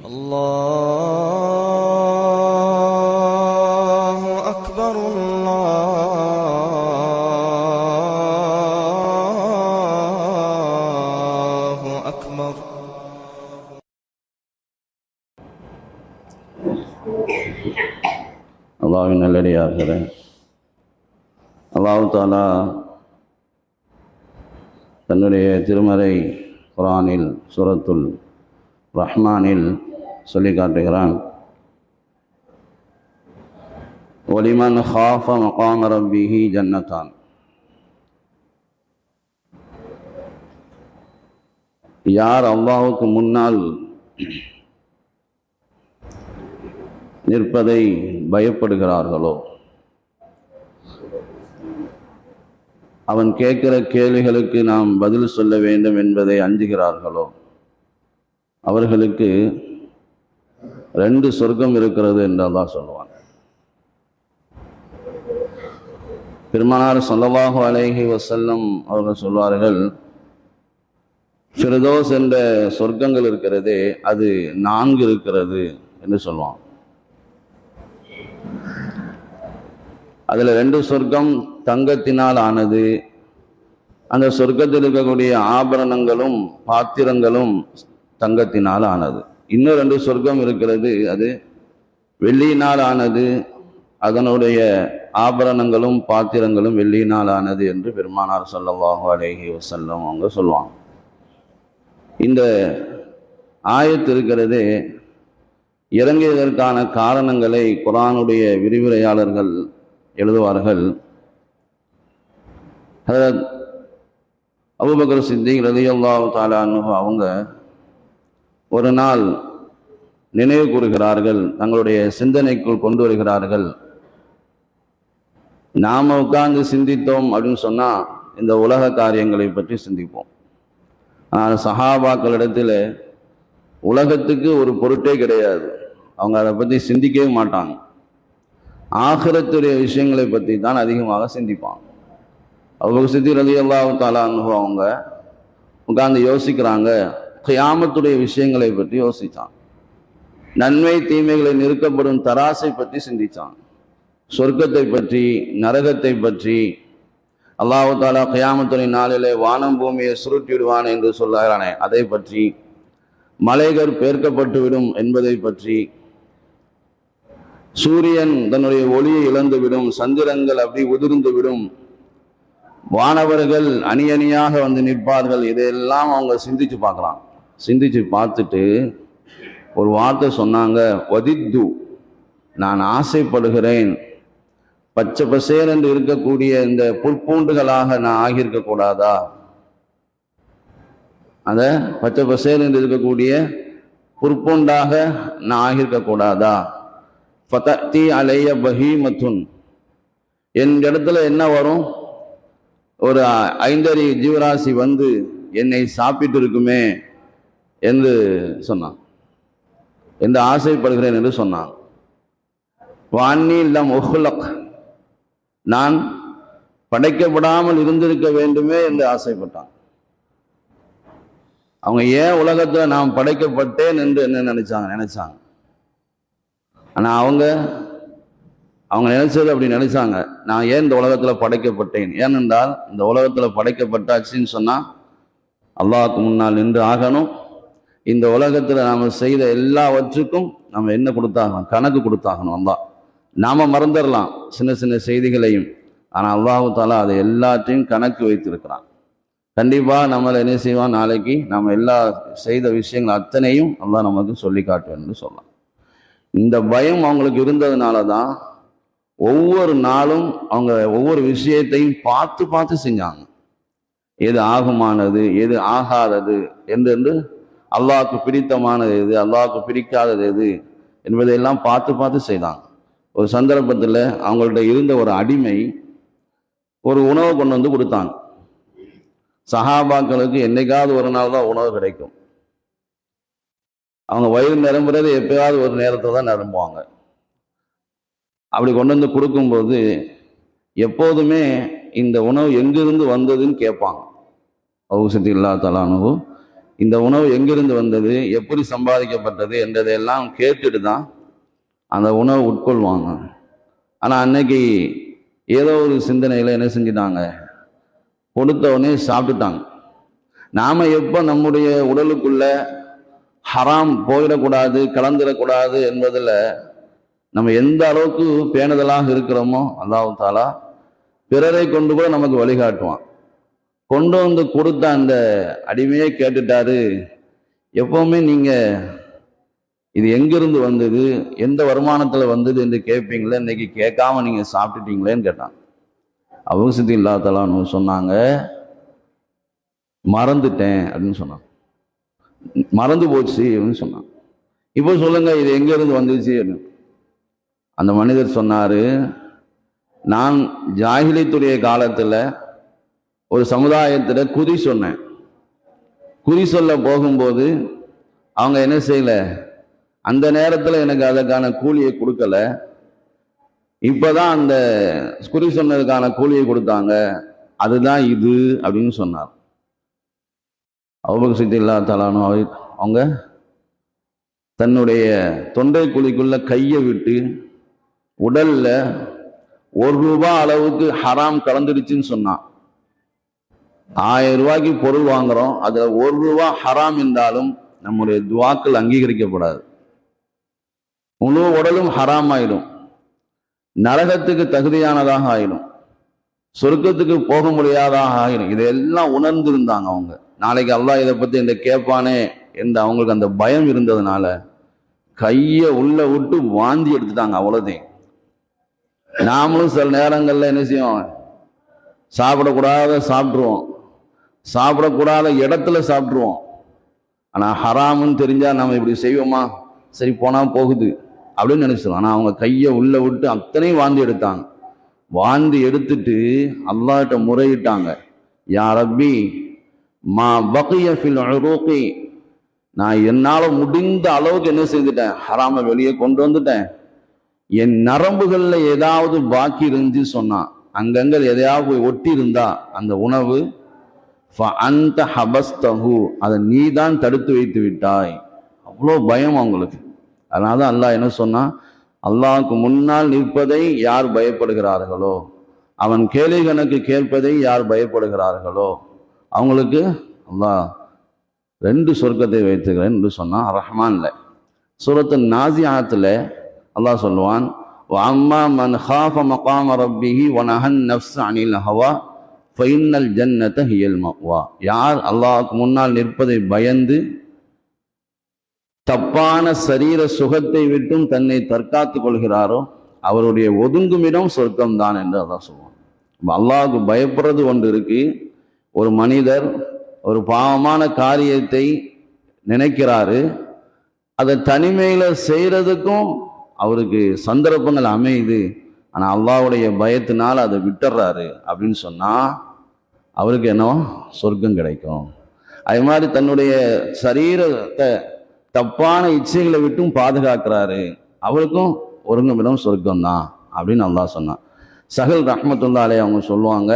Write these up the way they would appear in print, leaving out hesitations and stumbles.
الله أكبر الله أكبر. அல்லாஹ்வின் நல்லடியார்களே, அல்லாஹ் தஆலா தன்னுடைய திருமறை குர்ஆனில் சூரத்துல் ரஹ்மானில் சொல்லி காட்டுகிறான், வலிமன் ஹாஃப மகாம ரப்பிஹி ஜன்னத்தான். யார் அல்லாஹ்வுக்கு முன்னால் நிற்பதை பயப்படுகிறார்களோ, அவன் கேட்கிற கேள்விகளுக்கு நாம் பதில் சொல்ல வேண்டும் என்பதை அஞ்சுகிறார்களோ, அவர்களுக்கு 2 சொர்க்கம் இருக்கிறது என்று அல்லாஹ் சொல்லுவான். பெருமானார் ஸல்லல்லாஹு அலைஹி வஸல்லம் அவர்கள் சொல்வார்கள், ஃபிர்தௌஸ் என்ற சொர்க்கங்கள் இருக்கிறதே அது 4 இருக்கிறது என்று சொல்லுவான். அதில் 2 சொர்க்கம் தங்கத்தினால் ஆனது. அந்த சொர்க்கத்தில் இருக்கக்கூடிய ஆபரணங்களும் பாத்திரங்களும் தங்கத்தினால் ஆனது. இன்னும் 2 சொர்க்கம் இருக்கிறது, அது வெள்ளியினால் ஆனது. அதனுடைய ஆபரணங்களும் பாத்திரங்களும் வெள்ளியினால் ஆனது என்று பெருமானார் ஸல்லல்லாஹு அலைஹி வஸல்லம் அவங்க சொல்லுவாங்க. இந்த ஆயத்து இருக்கிறதே இறங்கியதற்கான காரணங்களை குர்ஆனுடைய விரிவுரையாளர்கள் எழுதுவார்கள். ஹஜ்ரத் அபூபக்கர் சித்திக் ரலியல்லாஹு தஆலா அன்ஹு அவங்க ஒரு நாள் நினைவு கூறுகிறார்கள், தங்களுடைய சிந்தனைக்குள் கொண்டு வருகிறார்கள். நாம் உட்கார்ந்து சிந்தித்தோம் அப்படின்னு சொன்னால் இந்த உலக காரியங்களை பற்றி சிந்திப்போம். ஆனால் சஹாபாக்களிடத்தில் உலகத்துக்கு ஒரு பொருட்டே கிடையாது, அவங்க அதை பற்றி சிந்திக்கவே மாட்டாங்க. ஆகிரத்துடைய விஷயங்களை பற்றி தான் அதிகமாக சிந்திப்பாங்க. அபூபக்கர் சித்திக் ரலியல்லாஹு தஆலா அன்ஹு அவங்க உட்கார்ந்து யோசிக்கிறாங்க, கியாமத்துடைய விஷயங்களை பற்றி யோசித்தான். நன்மை தீமைகளை நிறுக்கப்படும் தராசை பற்றி சிந்தித்தான். சொர்க்கத்தை பற்றி, நரகத்தை பற்றி, அல்லாஹ் தஆலா கியாமத்துடைய நாளிலே வானம் பூமியை சுருட்டி விடுவான் என்று சொல்கிறானே அதை பற்றி, மலைகள் பேர்க்கப்பட்டுவிடும் என்பதை பற்றி, சூரியன் தன்னுடைய ஒளியை இழந்துவிடும், சந்திரங்கள் அப்படி உதிர்ந்துவிடும், வானவர்கள் அணி அணியாக வந்து நிற்பார்கள். இதையெல்லாம் அவங்க சிந்திச்சு பார்க்கலாம். சிந்திச்சு பார்த்துட்டு ஒரு வார்த்தை சொன்னாங்க, வதித்து, நான் ஆசைப்படுகிறேன், பச்சை பசேர் என்று இருக்கக்கூடிய இந்த புற்பூண்டுகளாக நான் ஆகியிருக்க கூடாதா? அந்த பச்சை பசேர் என்று இருக்கக்கூடிய புற்பூண்டாக நான் ஆகியிருக்க கூடாதா? ஃபதத்தி அலைய பஹீமத்துன், என் இடத்துல என்ன வரும்? ஒரு 5 ஜீவராசி வந்து என்னை சாப்பிட்டு இருக்குமே என்று சொன்னான், என்று ஆசைப்படுகிறேன் என்று சொன்னான். வான்னி லம் உஹ்லக், நான் படைக்கப்படாமல் இருந்திருக்க வேண்டுமே என்று ஆசைப்பட்டான். அவங்க ஏன் உலகத்தில் நான் படைக்கப்பட்டேன் என்று என்ன நினைச்சாங்க. ஆனால் அவங்க நினைச்சது அப்படி நினைச்சாங்க, நான் ஏன் இந்த உலகத்தில் படைக்கப்பட்டேன்? ஏனென்றால் இந்த உலகத்தில் படைக்கப்பட்டாச்சுன்னு சொன்னால் அல்லாஹ்வுக்கு முன்னால் நின்று ஆகணும். இந்த உலகத்தில் நாம் செய்த எல்லாவற்றுக்கும் நம்ம என்ன கொடுத்தாகணும்? கணக்கு கொடுத்தாகணும். அல்லாஹ் நாம் மறந்துடலாம் சின்ன சின்ன செய்திகளையும், ஆனால் அல்லாஹ் தஆலா அதை எல்லாத்தையும் கணக்கு வைத்திருக்கிறான். கண்டிப்பாக நம்மளை என்ன செய்வான்? நாளைக்கு நம்ம எல்லா செய்த விஷயங்கள் அத்தனையும் அல்லாஹ் நமக்கு சொல்லி காட்டுவேன் என்று சொல்லலாம். இந்த பயம் அவங்களுக்கு இருந்ததுனால தான் ஒவ்வொரு நாளும் அவங்க ஒவ்வொரு விஷயத்தையும் பார்த்து பார்த்து செஞ்சாங்க. எது ஆகுமானது, எது ஆகாதது என்று, அல்லாஹ்வுக்கு பிடித்தமானது எது, அல்லாஹ்வுக்கு பிடிக்காதது எது என்பதையெல்லாம் பார்த்து பார்த்து செய்தாங்க. ஒரு சந்தர்ப்பத்தில் அவங்கள்ட்ட இருந்த ஒரு அடிமை ஒரு உணவை கொண்டு வந்து கொடுத்தாங்க. சஹாபாக்களுக்கு என்னைக்காவது ஒரு நாள் தான் உணவு கிடைக்கும். அவங்க வயிறு நிரம்புறது எப்பயாவது ஒரு நேரத்தில் தான் நிரம்புவாங்க. அப்படி கொண்டு வந்து கொடுக்கும்போது எப்போதுமே இந்த உணவு எங்கிருந்து வந்ததுன்னு கேட்பாங்க. அபூ சித்திக் ரலியல்லாஹு தஆலா அன்ஹு இந்த உணவு எங்கிருந்து வந்தது, எப்படி சம்பாதிக்கப்பட்டது என்றதையெல்லாம் கேட்டுட்டு தான் அந்த உணவை உட்கொள்வாங்க. ஆனால் அன்னைக்கு ஏதோ ஒரு சிந்தனையில் என்ன செஞ்சிட்டாங்க, கொடுத்த உடனே சாப்பிட்டுட்டாங்க. நாம் எப்போ நம்முடைய உடலுக்குள்ள ஹராம் போயிடக்கூடாது, கலந்துடக்கூடாது என்பதில் நம்ம எந்த அளவுக்கு பேணுதலாக இருக்கிறோமோ அல்லாஹ் தாலா பிறரை கொண்டு கூட நமக்கு வழிகாட்டுவான். கொண்டு வந்து கொடுத்த அந்த அடிமையே கேட்டுட்டாரு, எப்பவுமே நீங்கள் இது எங்கிருந்து வந்தது, எந்த வருமானத்தில் வந்தது என்று கேட்பீங்களே, இன்னைக்கு கேட்காம நீங்கள் சாப்பிட்டுட்டீங்களேன்னு கேட்டான். அபூ சித்தி அல்லா தஆலா சொன்னாங்க, மறந்துட்டேன் அப்படின்னு சொன்னான். மறந்து போச்சு அப்படின்னு சொன்னான். இப்போ சொல்லுங்க, இது எங்கிருந்து வந்துச்சு? அந்த மனிதர் சொன்னாரு, நான் ஜாஹிலியத்துடைய காலத்தில் ஒரு சமுதாயத்தில் குறி சொன்னேன். குறி சொல்ல போகும்போது அவங்க என்ன செய்யல, அந்த நேரத்தில் எனக்கு அதற்கான கூலியை கொடுக்கல. இப்பதான் அந்த குறி சொன்னதுக்கான கூலியை கொடுத்தாங்க, அதுதான் இது அப்படின்னு சொன்னார். அபூபக்கர் சித்திக் ரலியல்லாஹு அன்ஹு அவங்க தன்னுடைய தொண்டை குழிக்குள்ள கையை விட்டு உடல்ல ₹1 அளவுக்கு ஹராம் கலந்துடுச்சுன்னு சொன்னான். 1000 ரூபாய்க்கு பொருள் வாங்குறோம், அதுல ₹1 ஹராம் என்றாலும் நம்முடைய துவாக்கள் அங்கீகரிக்கப்படாது. முழு உடலும் ஹராம் ஆயிடும், நரகத்துக்கு தகுதியானதாக ஆயிடும், சொர்க்கத்துக்கு போக முடியாதாக ஆயிடும். இதெல்லாம் உணர்ந்திருந்தாங்க அவங்க. நாளைக்கு அல்லாஹ் இதை பத்தி இந்த கேட்பானே என்று அவங்களுக்கு அந்த பயம் இருந்ததுனால கையை உள்ள விட்டு வாந்தி எடுத்துட்டாங்க. அவ்வளோதையும். நாமளும் சில நேரங்கள்ல என்ன செய்வோம், சாப்பிடக்கூடாத சாப்பிட்ருவோம், சாப்பிடக்கூடாத இடத்துல சாப்பிட்ருவோம். ஆனா ஹராமுன்னு தெரிஞ்சா நம்ம இப்படி செய்வோமா, சரி போனா போகுது அப்படின்னு நினைச்சிடும். ஆனா அவங்க கையை உள்ள விட்டு அத்தனையும் வாந்தி எடுத்தாங்க. வாந்தி எடுத்துட்டு அல்லாஹ்கிட்ட முறையிட்டாங்க, யா ரப்பி மா பகிய ஃபில் உரூகி, நான் என்னால முடிந்த அளவுக்கு என்ன செஞ்சுட்டேன், ஹராம வெளியே கொண்டு வந்துட்டேன். என் நரம்புகள்ல ஏதாவது பாக்கி இருந்து சொன்னா, அங்கங்க எதையாவது ஒட்டி இருந்தா அந்த உணவு, அந்த ஹபஸ்தஹு, அதை நீ தான் தடுத்து வைத்து விட்டாய். அவ்வளோ பயம் அவங்களுக்கு. அதனால தான் அல்லாஹ் என்ன சொன்னா, அல்லாஹ்வுக்கு முன்னால் நிற்பதை யார் பயப்படுகிறார்களோ, அவன் கேள்வி கணக்கு கேட்பதை யார் பயப்படுகிறார்களோ அவங்களுக்கு அல்லாஹ் 2 சொர்க்கத்தை வைத்துக்கிறேன் என்று சொன்னான். ரஹ்மான்ல சூரத்து நாசியாத்துல அல்லாஹ் சொல்லுவான், வஅம்மா மன் காஃப மகாம ரப்பிஹி வனஹன் நஃப்ஸ அனில் ஹவா ஃபைன்னல் ஜன்னத ஹியல் மஅவா. யார் அல்லாஹ்வுக்கு முன்னால் நிற்பதை பயந்து தப்பான சரீர சுகத்தை விட்டும் தன்னை தற்காத்துக் கொள்கிறாரோ அவருடைய ஒதுங்குமிடம் சொர்க்கம் தான் என்று அல்லாஹ் சொல்லுவான். அல்லாஹ்வுக்கு பயப்படுறது ஒன்று இருக்கு. ஒரு மனிதர் ஒரு பாவமான காரியத்தை நினைக்கிறாரு, அதை தனிமையில செய்யறதுக்கும் அவருக்கு சந்தர்ப்பங்கள் அமையுது. ஆனா அல்லாஹ்வுடைய பயத்தினால் அதை விட்டுறாரு அப்படின்னு சொன்னா அவருக்கு என்ன, சொர்க்கம் கிடைக்கும். அது மாதிரி தன்னுடைய சரீரத்தை தப்பான இச்சைகளை விட்டும் பாதுகாக்கிறாரு, அவருக்கும் ஒருங்கமிடம் சொர்க்கம் தான் அப்படின்னு அல்லாஹ் சொன்னான். சஹல் ரஹ்மத்துல்லாஹி அலைஹி அவங்க சொல்லுவாங்க,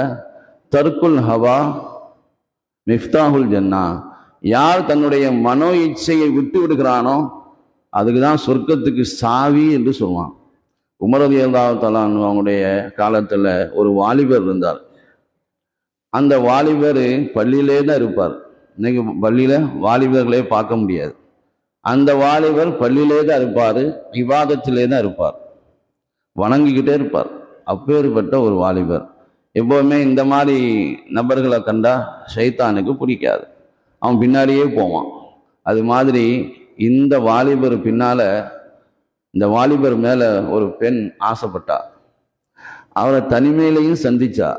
தர்க்குல் ஹவா மிஃப்தாஹுல் ஜன்னா. யார் தன்னுடைய மனோ இச்சையை விட்டு விடுகிறானோ அதுக்கு தான் சொர்க்கத்துக்கு சாவி என்று சொல்லுவான். உமர் ரலியல்லாஹு தஆலா அவங்களுடைய காலத்துல ஒரு வாலிபர் இருந்தார். அந்த வாலிபர் பள்ளியிலே தான் இருப்பார். இன்னைக்கு பள்ளியில வாலிபர்களே பார்க்க முடியாது. அந்த வாலிபர் பள்ளியிலே தான் இருப்பார், இபாதத்திலே தான் இருப்பார், வணங்கிக்கிட்டே இருப்பார். அப்பேற்பட்ட ஒரு வாலிபர். எப்போவுமே இந்த மாதிரி நபர்களை கண்டா ஷைத்தானுக்கு பிடிக்காது, அவன் பின்னாடியே போவான். அது மாதிரி இந்த வாலிபர் பின்னால இந்த வாலிபர் மேல ஒரு பெண் ஆசைப்பட்டா. அவரை தனிமையிலையும் சந்திச்சா,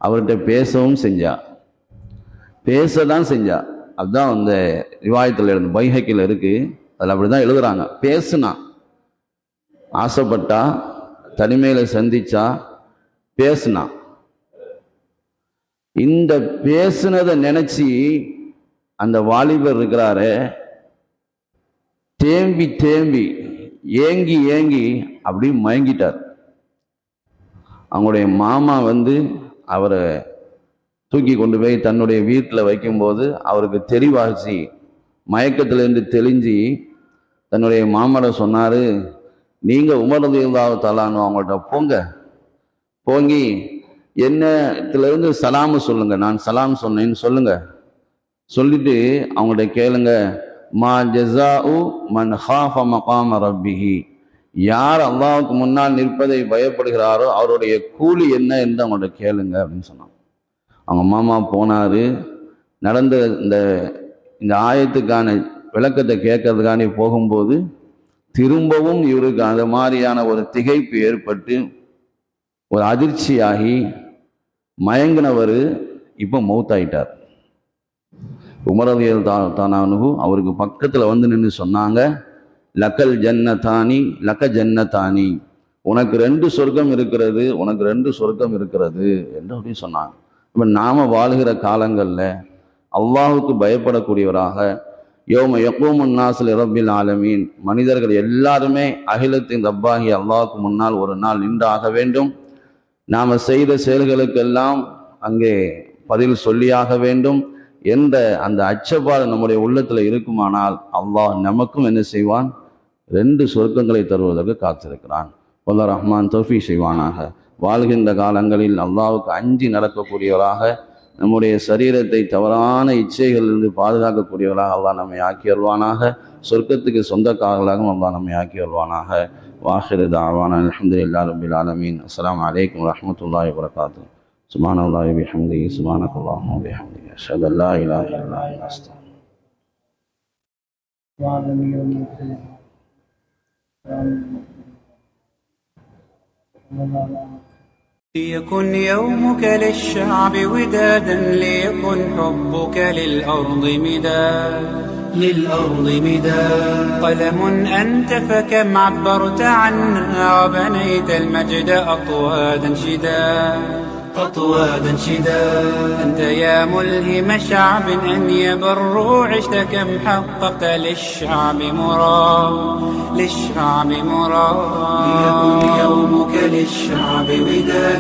அவர்கிட்ட பேசவும் செஞ்சா, பேசதான் செஞ்சா. அதுதான் அந்த ரிவாயத்தில் எழுது, பைஹக்கில் இருக்கு, அதில் அப்படிதான் எழுதுறாங்க. பேசுனா, ஆசைப்பட்டா, தனிமையில சந்திச்சா, பேசுனா. இந்த பேசுனதை நினைச்சு அந்த வாலிபர் இருக்கிறாரு, தேம்பி தேம்பி ஏங்கி ஏங்கி அப்படி மயங்கிட்டார். அவங்களுடைய மாமா வந்து அவரை தூக்கி கொண்டு போய் தன்னுடைய வீட்டில் வைக்கும்போது அவருக்கு தெரிவாச்சு, மயக்கத்திலிருந்து தெளிஞ்சு தன்னுடைய மாமரை சொன்னார், நீங்கள் உமர் ரலியல்லாஹு தஆலான்னு அவங்கள்ட்ட போங்க, போங்கி என்னத்திலிருந்து சலாமு சொல்லுங்க, நான் சலாம் சொன்னேன்னு சொல்லுங்க, சொல்லிட்டு அவங்கள்ட்ட கேளுங்க, மா ஜஸாஉ மன் ஹாஃப மகாம ரப்பிஹி, யார் அல்லாஹ்வுக்கு முன்னால் நிற்பதை பயப்படுகிறாரோ அவருடைய கூலி என்ன என்று அவங்கள்ட்ட கேளுங்க அப்படின்னு சொன்னாங்க. அவங்க மாமா போனார், நடந்த இந்த ஆயத்துக்கான விளக்கத்தை கேட்கறதுக்காண்டி போகும்போது திரும்பவும் இவருக்கு அந்த மாதிரியான ஒரு திகைப்பு ஏற்பட்டு ஒரு அதிர்ச்சியாகி மயங்கினவர் இப்போ மௌத்தாயிட்டார். உமர் ரலியல்லாஹு அவருக்கு பக்கத்தில் வந்து நின்று சொன்னாங்க, லக்கல் ஜன்னதானி லக்க ஜன்னதானி, உனக்கு 2 சொர்க்கம் இருக்கிறது, உனக்கு 2 சொர்க்கம் இருக்கிறது என்று அப்படி சொன்னாங்க. இப்போ நாம் வாழ்கிற காலங்களில் அல்லாஹுக்கு பயப்படக்கூடியவராக, யௌம யக்கூமுன் நாஸு லிரப்பில் ஆலமீன், மனிதர்கள் எல்லாருமே அகிலத்தின் ரப்பாகி அல்லாஹுக்கு முன்னால் ஒரு நாள் நின்றாக வேண்டும். நாம் செய்த செயல்களுக்கெல்லாம் அங்கே பதில் சொல்லியாக வேண்டும் என்ற அந்த அச்சப்பாடு நம்முடைய உள்ளத்தில் இருக்குமானால் அல்லாஹ் நமக்கும் என்ன செய்வான், 2 சொர்க்கங்களை தருவதற்கு காத்திருக்கிறான். வல்லாஹ் ரஹ்மான் தௌஃபீக் செய்வானாக. வாழ்கின்ற காலங்களில் அல்லாஹ்வுக்கு அஞ்சி நடக்கக்கூடியவராக, நம்முடைய சரீரத்தை தவறான இச்சைகளிலிருந்து பாதுகாக்கக்கூடியவராக அல்லாஹ் நம்மை ஆக்கி வருவானாக. சொர்க்கத்துக்கு சொந்தக்காரர்களாகவும் அல்லாஹ் நம்மை ஆக்கி வருவானாக. வாஹிரு தாவானா அல்ஹம்துலில்லாஹி ரப்பில் ஆலமீன். அஸ்ஸலாமு அலைக்கும் வரஹ்மத்துல்லாஹி வபரகாத்துஹு. சுப்ஹானல்லாஹி வபிஹம்திஹி, சுப்ஹானக்கல்லாஹும்ம வபிஹம்திஹி, அஷ்ஹது அல்லா இலாஹா இல்லல்லா அன்த அஸ்தக்ஃபிருக்க. ليكن يومك للشعب ودادا، ليكن حبك للأرض مداد قلم أنت فكم عبرت عنا، وبنيت المجد أطوادا شداد أنت يا ملهم شعب أن يبروا، عشت كم حققت للشعب مراد. ليكن يومك للشعب ودادا.